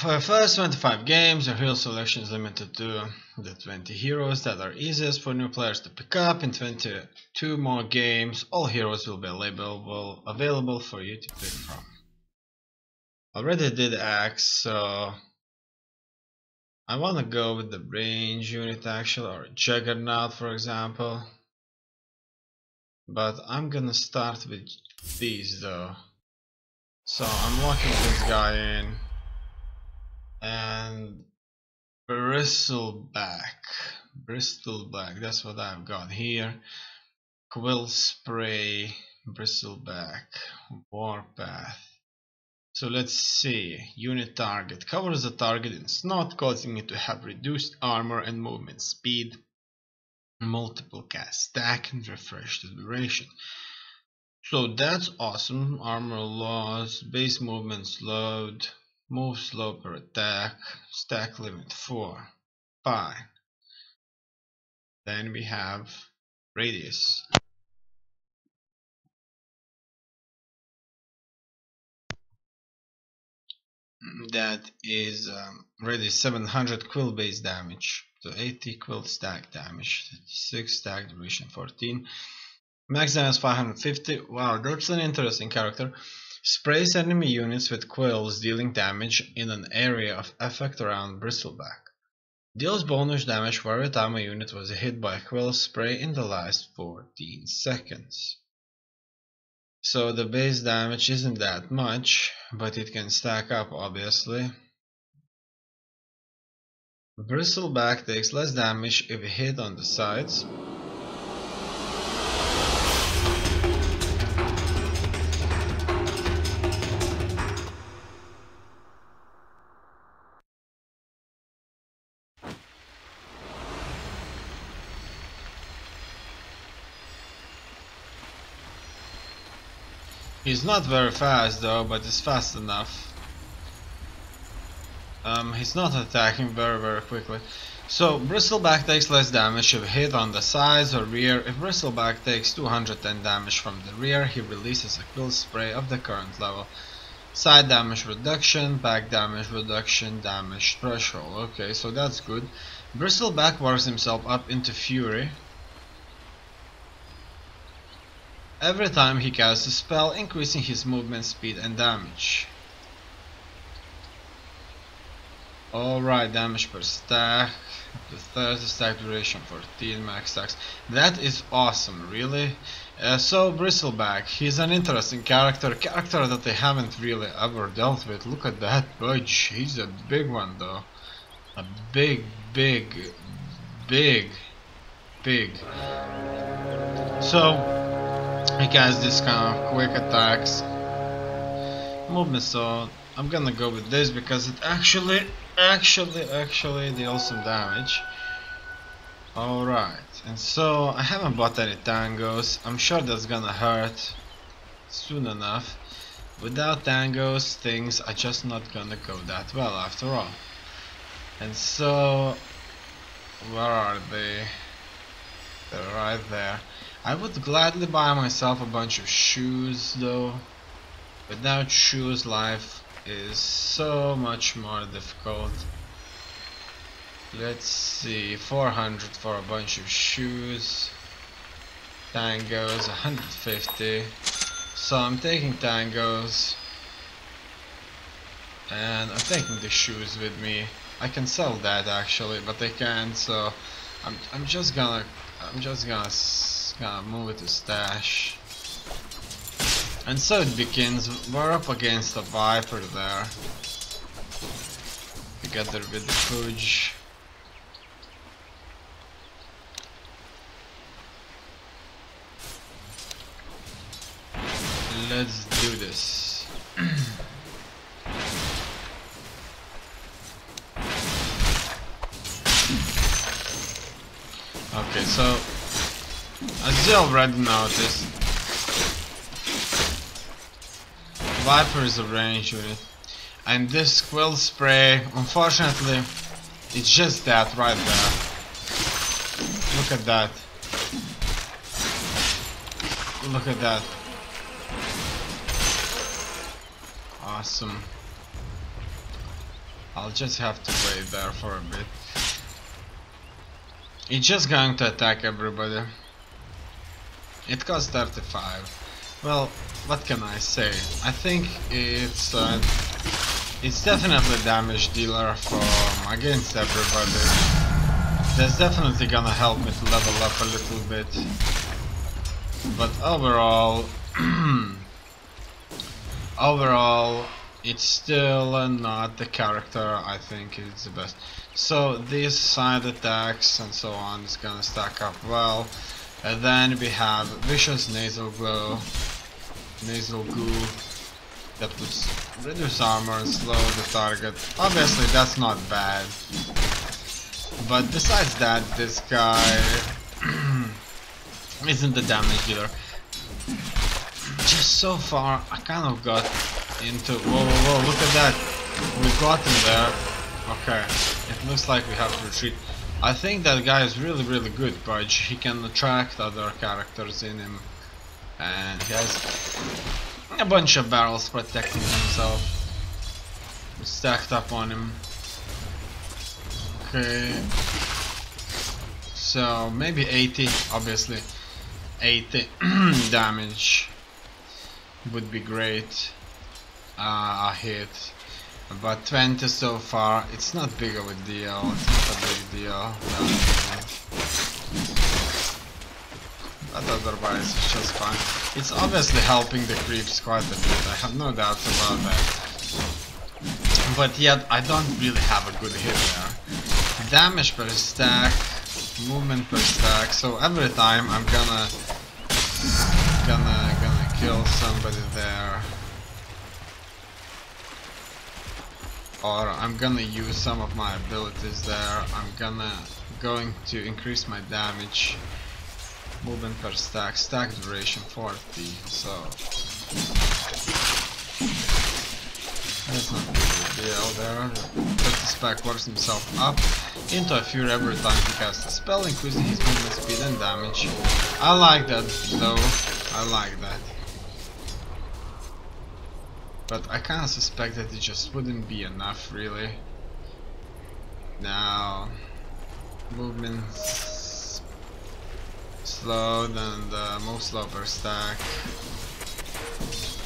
For the first 25 games, your hero selection is limited to the 20 heroes that are easiest for new players to pick up. In 22 more games, all heroes will be available for you to pick from. Already did Axe, so I want to go with the range unit actually, or Juggernaut for example. But I'm gonna start with these though. So I'm locking this guy in. And Bristleback, that's what I've got here. Quill Spray, Bristleback, Warpath. So let's see, unit target, covers the target in snot, causing it to have reduced armor and movement speed, multiple cast stack, and refresh the duration. So that's awesome. Armor loss, base movement slowed, move slow per attack, stack limit 4. Fine. Then we have radius. That is radius 700 quill base damage, so 80 quill stack damage, 6 stack duration 14. Max damage 550. Wow, that's an interesting character. Sprays enemy units with quills, dealing damage in an area of effect around Bristleback. Deals bonus damage for every time a unit was hit by a quill spray in the last 14 seconds. So the base damage isn't that much, but it can stack up obviously. Bristleback takes less damage if hit on the sides. He's not very fast though, but he's fast enough. He's not attacking very quickly. So Bristleback takes less damage if hit on the sides or rear. If Bristleback takes 210 damage from the rear, he releases a quill spray of the current level. Side damage reduction, back damage reduction, damage threshold. Okay, so that's good. Bristleback works himself up into Fury every time he casts a spell, increasing his movement speed and damage. Alright, damage per stack, up to 30, stack duration 14, max stacks. That is awesome, really. So Bristleback, he's an interesting character that they haven't really ever dealt with. Look at that budge, he's a big one though. A big. So he casts this kind of quick attacks. Movement, so I'm gonna go with this because it actually deals some damage. Alright, and so I haven't bought any tangos. I'm sure that's gonna hurt soon enough. Without tangos, things are just not gonna go that well after all. And so, where are they? They're right there. I would gladly buy myself a bunch of shoes though. Without shoes, life is so much more difficult. Let's see, 400 for a bunch of shoes. Tangos, 150. So I'm taking tangos. And I'm taking the shoes with me. I can sell that actually, but I can't, so I'm just gonna move it to stash. And so it begins. We're up against a Viper there. Together with the Pooge. Let's do this. Okay, so as you already noticed, Viper is a range unit, and this quill spray, unfortunately, it's just that right there. Look at that. Look at that. Awesome. I'll just have to wait there for a bit. It's just going to attack everybody. It costs 35. Well, what can I say? I think it's definitely a damage dealer from against everybody. That's definitely gonna help me to level up a little bit. But overall, overall, it's still not the character I think is the best. So these side attacks and so on is gonna stack up well. And then we have Vicious Nasal Goo that would reduce armor and slow the target. Obviously that's not bad. But besides that, this guy isn't the damage dealer. Just so far I kind of got into... Whoa, look at that! We got him there. Okay, it looks like we have to retreat. I think that guy is really good, Budge. He can attract other characters in him. And he has a bunch of barrels protecting himself. Stacked up on him. Okay. So maybe 80, obviously. 80 damage would be great. A hit. But 20 so far, it's not big of a deal. It's not a big deal. But otherwise, it's just fine. It's obviously helping the creeps quite a bit. I have no doubts about that. But yet, I don't really have a good hit there. Damage per stack, movement per stack. So every time I'm gonna kill somebody there. Or I'm gonna use some of my abilities there. I'm going to increase my damage. Movement per stack, stack duration 40. So that's not a big deal there. Let the spec works himself up into a fury every time he casts a spell, increasing his movement speed and damage. I like that though. I like that. But I kinda suspect that it just wouldn't be enough, really. Now, movement slowed and move slow per stack.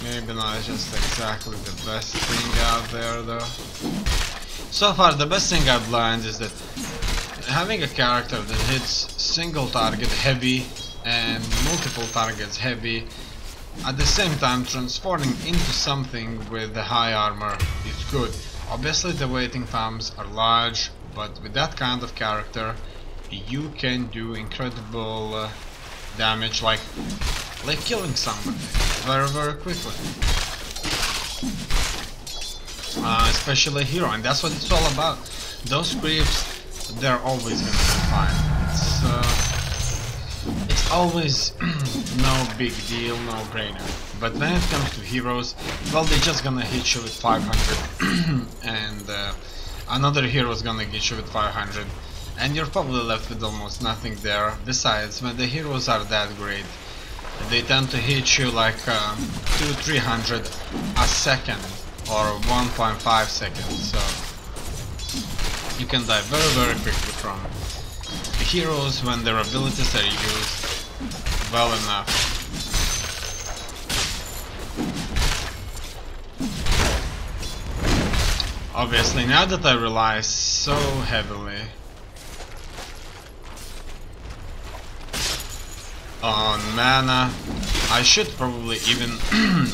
Maybe not just exactly the best thing out there, though. So far, the best thing I've learned is that having a character that hits single target heavy and multiple targets heavy, at the same time transforming into something with the high armor is good. Obviously the waiting times are large, but with that kind of character you can do incredible damage, like killing somebody very quickly. Especially a hero, and that's what it's all about. Those creeps, they're always gonna be fine. It's always no big deal, no brainer. But when it comes to heroes, well, they're just gonna hit you with 500 and another hero is gonna get you with 500 and you're probably left with almost nothing there. Besides, when the heroes are that great, they tend to hit you like 200-300 a second or 1.5 seconds, so you can die very quickly from heroes when their abilities are used well enough. Obviously, now that I rely so heavily on mana, I should probably even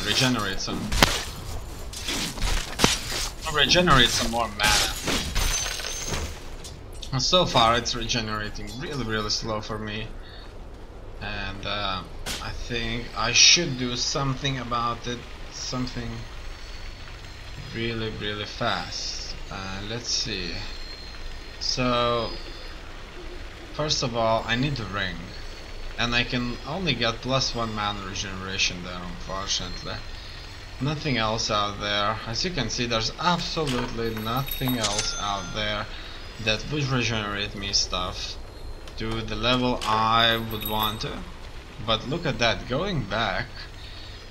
regenerate some more mana. So far it's regenerating really slow for me, and I think I should do something about it, something really fast. Let's see. So first of all, I need a ring, and I can only get +1 mana regeneration there, unfortunately. Nothing else out there. As you can see, there's absolutely nothing else out there that would regenerate me stuff to the level I would want to. But look at that, going back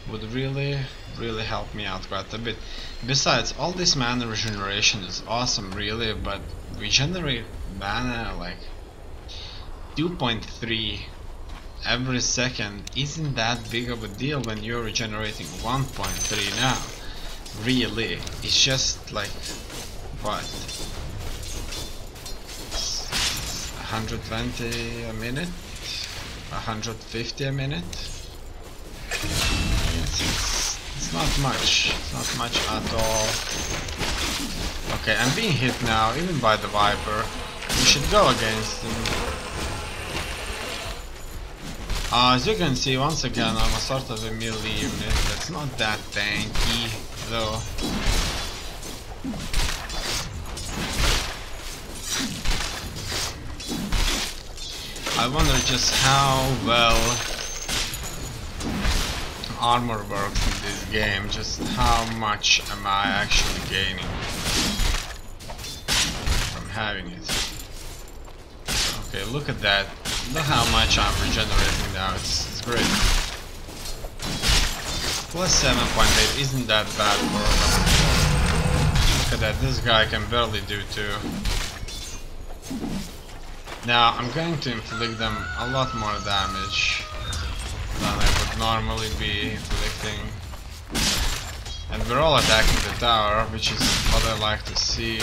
would really help me out quite a bit. Besides, all this mana regeneration is awesome, really, but regenerate mana like 2.3 every second isn't that big of a deal when you're regenerating 1.3 now. Really, it's just like what, 120 a minute, 150 a minute. It's not much. It's not much at all. Okay, I'm being hit now, even by the Viper. We should go against him. As you can see, once again, I'm a sort of a melee unit that's not that tanky, though. I wonder just how well armor works in this game, just how much am I actually gaining from having it. Okay, look at that. Look how much I'm regenerating now, it's great. Plus 7.8 isn't that bad for a level 4. Look at that, this guy can barely do 2. Now I'm going to inflict them a lot more damage than I would normally be inflicting. And we're all attacking the tower, which is what I like to see.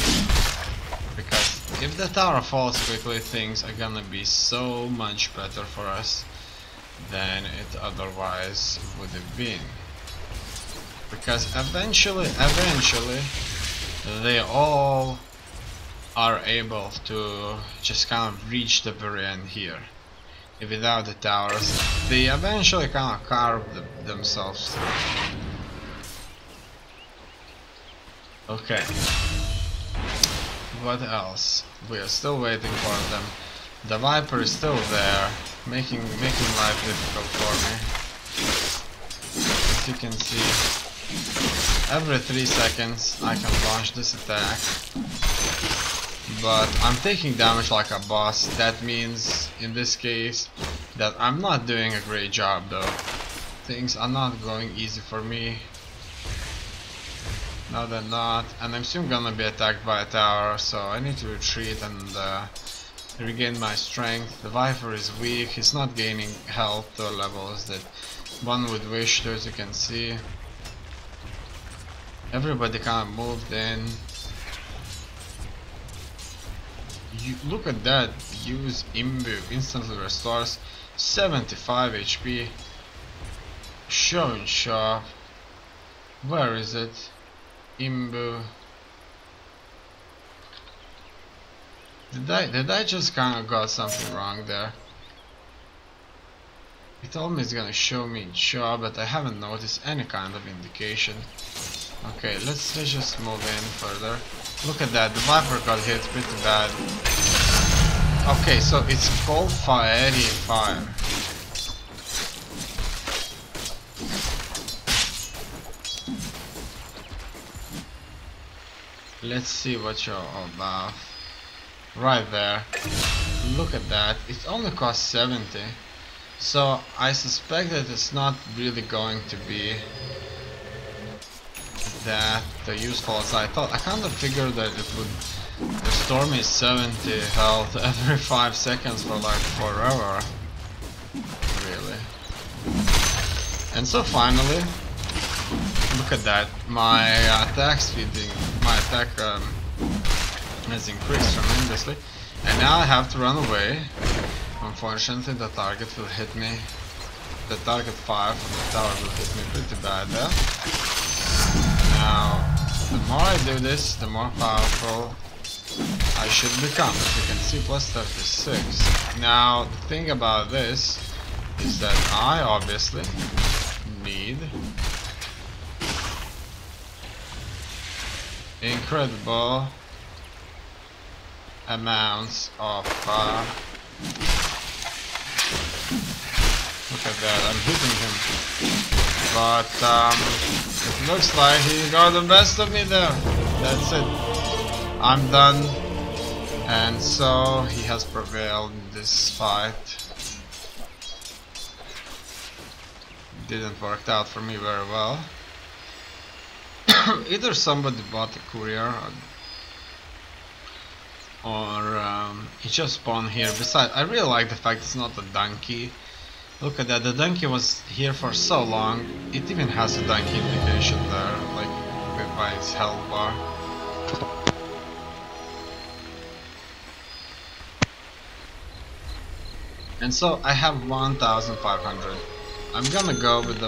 Because if the tower falls quickly, things are gonna be so much better for us than it otherwise would have been. Because eventually, they all are able to just kind of reach the very end here. Without the towers, they eventually kind of carve themselves through. Okay. What else? We are still waiting for them. The Viper is still there, making life difficult for me. As you can see, every 3 seconds I can launch this attack. But I'm taking damage like a boss. That means, in this case, that I'm not doing a great job though. Things are not going easy for me. No, they're not. And I'm soon gonna be attacked by a tower, so I need to retreat and regain my strength. The Viper is weak. He's not gaining health to levels that one would wish to, as you can see. Everybody kind of moved in. Look at that, use Imbue, instantly restores 75 HP. Show and shop. Where is it? Imbue. Did I just kind of got something wrong there? It told me it's gonna show me in shop, but I haven't noticed any kind of indication. Okay, let's just move in further. Look at that, the Viper got hit pretty bad. Okay, so it's called Fiery Fire. Let's see what you're all about. Right there. Look at that, it only costs 70. So I suspect that it's not really going to be that useful as I thought. I kind of figured that it would restore me 70 health every 5 seconds for like forever. Really. And so finally, look at that. My attack speeding, my attack has increased tremendously. And now I have to run away. Unfortunately, the target will hit me. The target 5 from the tower will hit me pretty bad there. Now, the more I do this, the more powerful I should become. As you can see, plus 36. Now, the thing about this is that I obviously need incredible amounts of look at that, I'm hitting him. But it looks like he got the best of me there. That's it. I'm done. And so he has prevailed in this fight. didn't work out for me very well. Either somebody bought a courier or he just spawned here. Besides, I really like the fact it's not a donkey. Look at that, the donkey was here for so long. It even has a donkey indication there, like by its health bar. And so I have 1,500. I'm gonna go with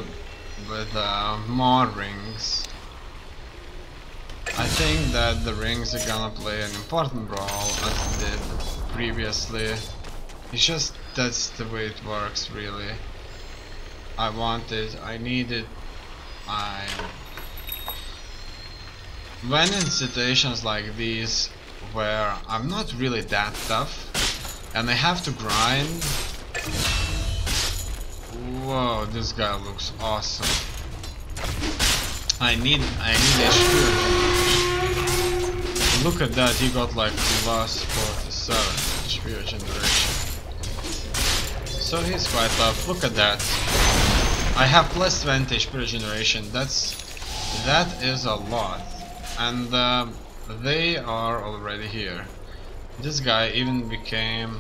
more rings. I think that the rings are gonna play an important role as they did previously. It's just that's the way it works, really. I want it, I need it. When in situations like these where I'm not really that tough and I have to grind. Whoa, this guy looks awesome. I need HP. Look at that, he got like plus 47 HP regeneration. So he's quite tough. Look at that. I have plus 20 HP regeneration. That is a lot. And they are already here. This guy even became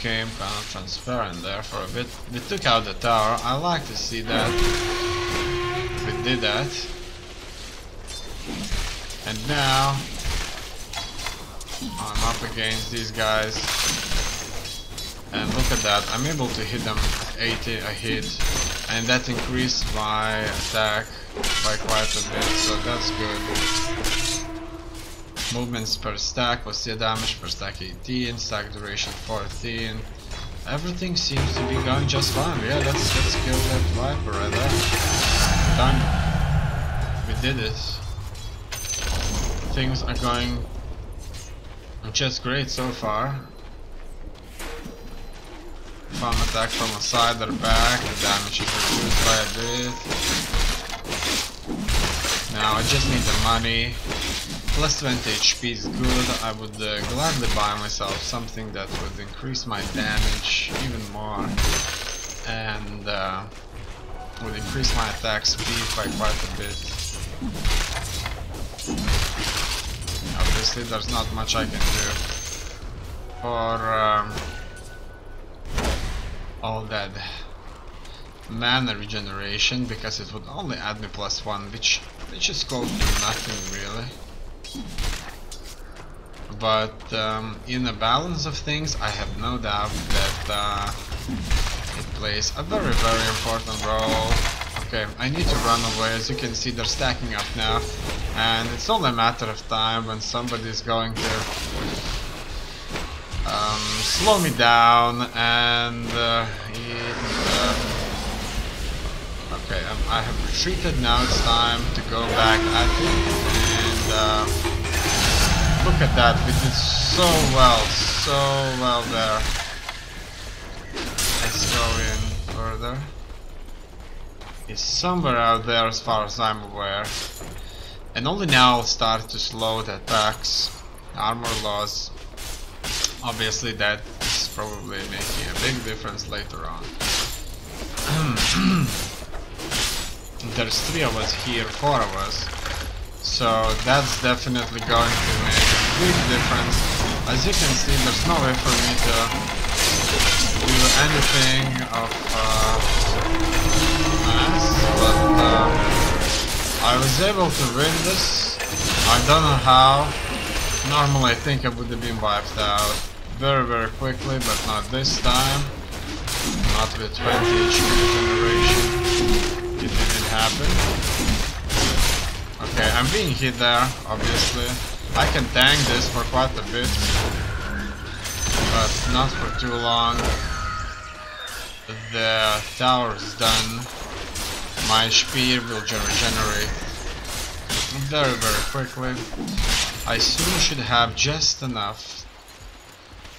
kind of transparent there for a bit. We took out the tower. I like to see that we did that. And now I'm up against these guys. And look at that, I'm able to hit them 80 a hit. And that increased my attack by quite a bit, so that's good. Movements per stack, positive damage per stack 18, stack duration 14. Everything seems to be going just fine. Yeah, let's kill that Viper right there. Done. We did it. Things are going just great so far. Farm attack from a side or back, the damage is reduced by a bit. Now I just need the money. Plus 20 HP is good. I would gladly buy myself something that would increase my damage even more and would increase my attack speed by quite a bit. Obviously there's not much I can do for all that mana regeneration, because it would only add me plus 1, which is close to nothing really. But in the balance of things, I have no doubt that it plays a very important role. Okay, I need to run away. As you can see, they're stacking up now, and it's only a matter of time when somebody's going to slow me down and okay, I have retreated. Now it's time to go back at it, and look at that, we did so well there. Let's go in further. It's somewhere out there as far as I'm aware, and only now I'll start to slow the attacks, armor loss. Obviously that is probably making a big difference later on. There's 3 of us here, 4 of us, so that's definitely going to make a big difference. As you can see, there's no way for me to do anything of mass, but I was able to win this. I don't know how. Normally I think I would have been wiped out very quickly, but not this time. Not with 20 HP regeneration. It didn't happen. Okay, I'm being hit there, obviously. I can tank this for quite a bit, but not for too long. The tower is done. My HP will regenerate very quickly. I soon should have just enough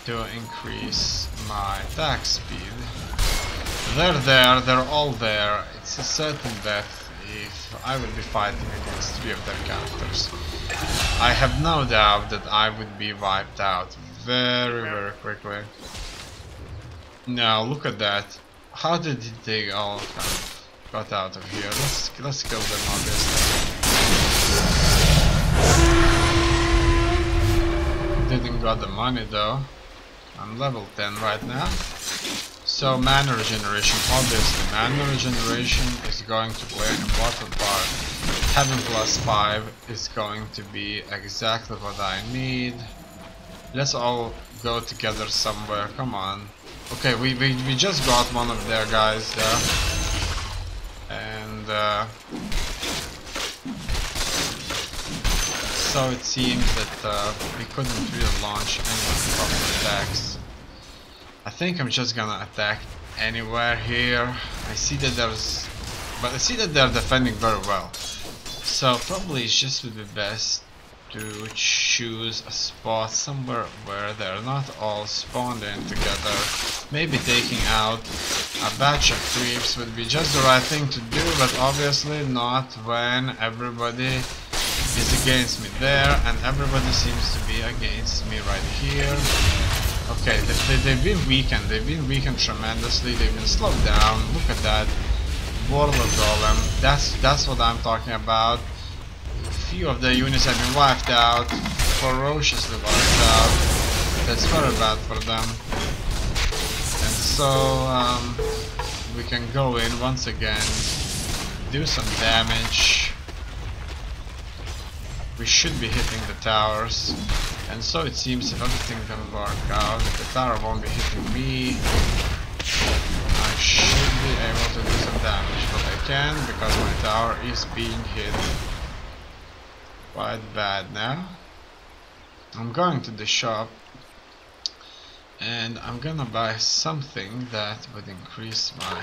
to increase my attack speed. They're there, they're all there. It's a certain death if I would be fighting against 3 of their characters. I have no doubt that I would be wiped out very quickly. Now look at that. How did they all kind of got out of here? Let's kill them obviously. Didn't got the money though. I'm level 10 right now. So mana regeneration, obviously mana regeneration is going to play an important part. Having +5 is going to be exactly what I need. Let's all go together somewhere, come on. Okay, we just got one of their guys there. And so it seems that we couldn't really launch any proper attacks. I think I'm just gonna attack anywhere here. I see that they're defending very well. So probably it just would be best to choose a spot somewhere where they're not all spawned in together. Maybe taking out a batch of creeps would be just the right thing to do, but obviously not when everybody is against me there and everybody seems to be against me right here. Okay, they've been weakened tremendously, they've been slowed down. Look at that Warlord Golem, that's what I'm talking about. Few of the units have been wiped out, ferociously wiped out. That's very bad for them. And so we can go in once again, do some damage. We should be hitting the towers. And so it seems if everything can work out, if the tower won't be hitting me, I should be able to do some damage. But I can, because my tower is being hit quite bad now. I'm going to the shop and I'm gonna buy something that would increase my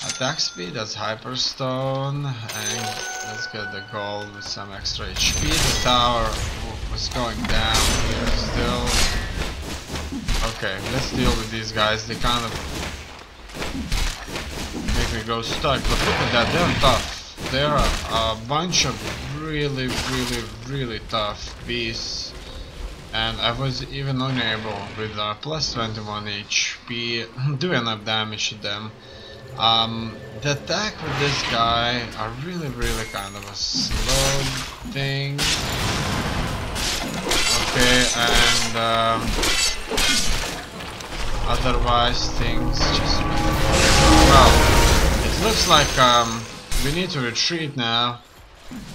attack speed. That's Hyperstone, and let's get the gold with some extra HP. The tower was going down here still. Okay, let's deal with these guys. They kind of make me go stuck, but look at that, they're tough. They're a bunch of really tough beasts, and I was even unable with plus 21 HP do enough damage to them. The attack with this guy are really kind of a slow thing. Okay, and otherwise things just well. It looks like we need to retreat now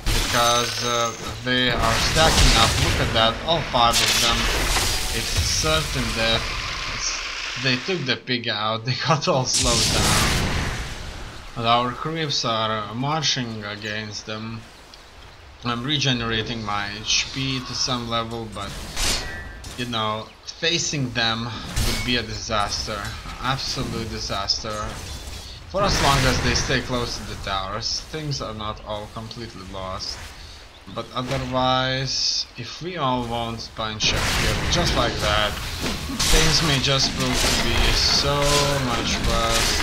because they are stacking up. Look at that, all 5 of them. It's certain that they took the pig out. They got all slowed down. But our creeps are marching against them. I'm regenerating my HP to some level, but you know, facing them would be a disaster, absolute disaster. For as long as they stay close to the towers, things are not all completely lost. But otherwise, if we all won't punch up here just like that, things may just prove to be so much worse.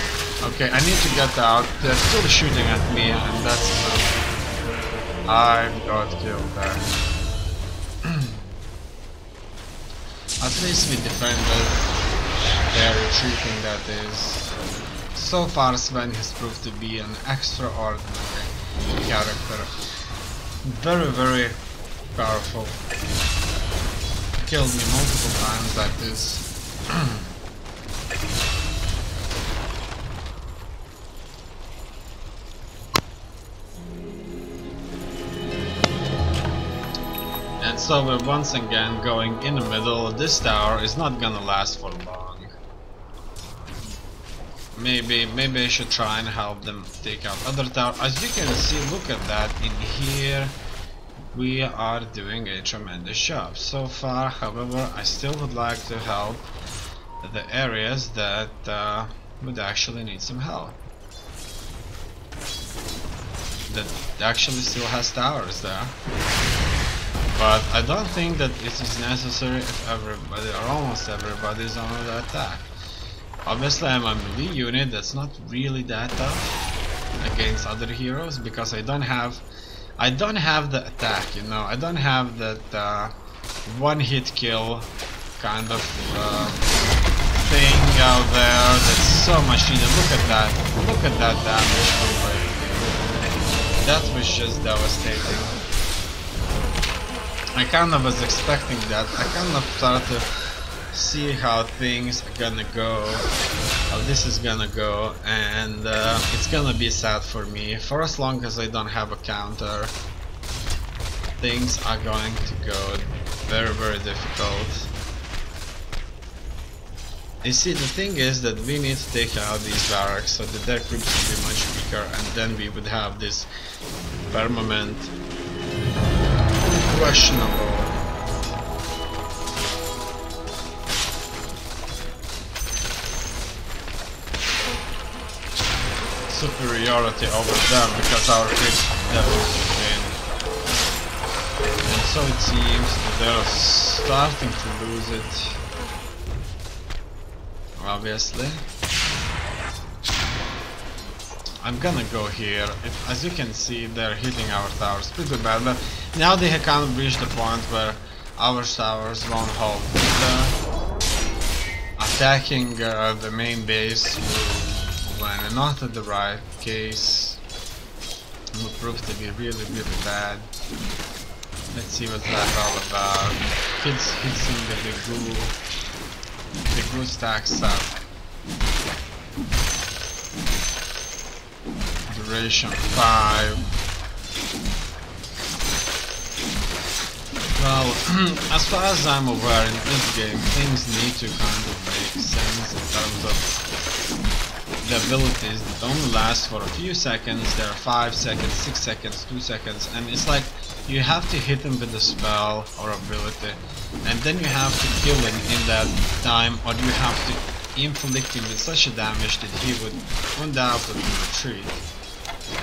Okay, I need to get out. They're still shooting at me, and that's enough. I got killed there. At least we defended. They're retreating, that is. So far Sven has proved to be an extraordinary character. Very powerful. Killed me multiple times like this. And so we're once again going in the middle. This tower is not gonna last for long. Maybe I should try and help them take out other towers. As you can see, look at that, in here we are doing a tremendous job so far. However, I still would like to help the areas that would actually need some help. That actually still has towers there. But I don't think that it is necessary if everybody or almost everybody is on the attack. Obviously I'm a melee unit that's not really that tough against other heroes because I don't have the attack, you know. I don't have that one hit kill kind of thing out there that's so much needed. Look at that. Look at that damage. That was just devastating. I kind of was expecting that. I kind of started to see how things are gonna go, how this is gonna go, and it's gonna be sad for me. For as long as I don't have a counter, things are going to go very, very difficult. You see, the thing is that we need to take out these barracks so that their groups will be much weaker, and then we would have this permanent, questionable superiority over them because our creeps definitely win. And so it seems that they're starting to lose it. Obviously. I'm gonna go here. As you can see, they're hitting our towers pretty bad, but now they have kind of reached the point where our towers won't hold. Attacking the main base when not at the right case will prove to be really, really bad. Let's see what that's all about. Hitting the big goo. The goo stacks up. Duration 5. Well, as far as I'm aware, in this game, things need to kind of make sense in terms of the abilities that only last for a few seconds. There are 5 seconds, 6 seconds, 2 seconds, and it's like you have to hit him with a spell or ability, and then you have to kill him in that time, or you have to inflict him with such a damage that he would undoubtedly retreat.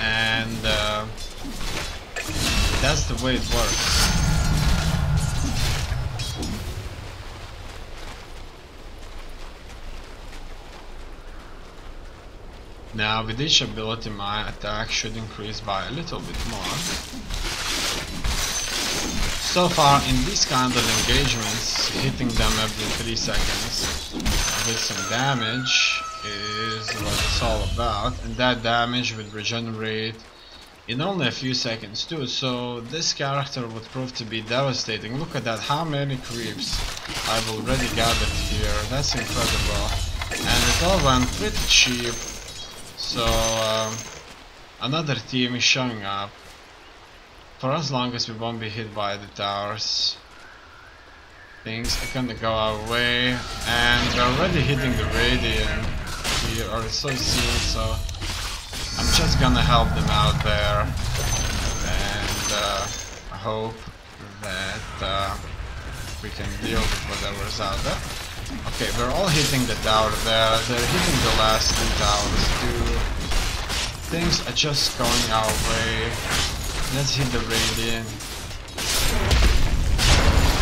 And that's the way it works. Now with each ability my attack should increase by a little bit more. So far in these kind of engagements, hitting them every 3 seconds with some damage is what it's all about, and that damage would regenerate in only a few seconds too, so this character would prove to be devastating. Look at that, how many creeps I've already gathered here, that's incredible. And it all went pretty cheap, so another team is showing up. For as long as we won't be hit by the towers, things are gonna go our way, and we're already hitting the radiant here, or so it seems, so I'm just gonna help them out there, and I hope that we can deal with whatever's out there. Okay, we're all hitting the tower there, they're hitting the last 2 towers too. Things are just going our way. Let's hit the radiant.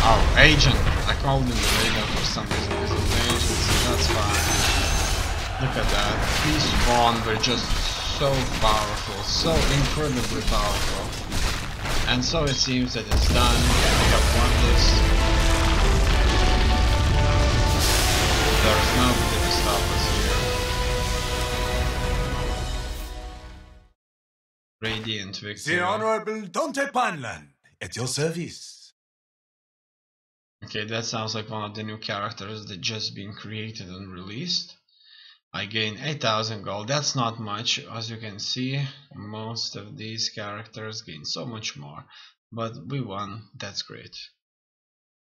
Oh, agent! I called him the radiant for some reason. He's an agent, so that's fine. Look at that. These spawn were just so powerful, so incredibly powerful. And so it seems that it's done. We have won this. There's nobody to stop us here. Radiant victory. The Honorable Dante Panlan, at your service. Okay, that sounds like one of the new characters that just been created and released. I gain 8,000 gold. That's not much, as you can see. Most of these characters gain so much more, but we won. That's great.